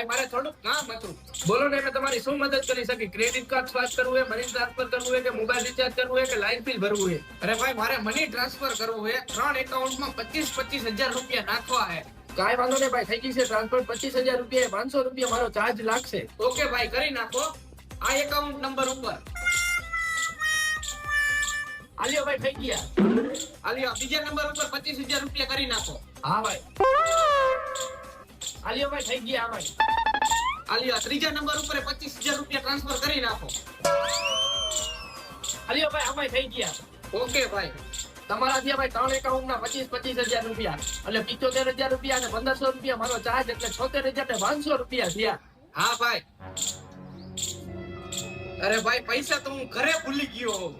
ભાઈ મારે થોડુંક કામ હતું. બોલો ને મેં તમારી શું મદદ કરી શકી? ક્રેડિટ કાર્ડ સ્વાઈપ કરવું છે, મની ટ્રાન્સફર કરવું છે, કે મોબાઈલ રિચાર્જ કરવું છે, કે લાઇટ બિલ ભરવું છે? અરે ભાઈ મારે મની ટ્રાન્સફર કરવું છે. 3 એકાઉન્ટમાં 25,000 રૂપિયા નાખવા છે. કાંઈ વાંધો નહીં ભાઈ, થઈ ગઈ છે ટ્રાન્સફર. 25,000 રૂપિયા, 500 રૂપિયા મારો ચાર્જ લાગશે. ઓકે ભાઈ, કરી નાખો આ એકાઉન્ટ નંબર ઉપર. આલિયો ભાઈ થઈ ગયા. આલિયો બીજા નંબર ઉપર 25,000 રૂપિયા કરી નાખો. હા ભાઈ. આલિયો ભાઈ થઈ ગયા. હા ભાઈ. આલિયો ત્રીજા નંબર ઉપર 25,000 રૂપિયા ટ્રાન્સફર કરી નાખો. આલિયો ભાઈ આમાં થઈ ગયા. ઓકે ભાઈ. તમારા થયા ભાઈ 3 એકાઉન્ટના 25,000 રૂપિયા, એટલે 75,000 રૂપિયા અને 1,500 રૂપિયા મારો ચાર્જ, એટલે 76,500 રૂપિયા થયા. હા ભાઈ. અરે ભાઈ પૈસા તો હું ઘરે ભૂલી ગયો.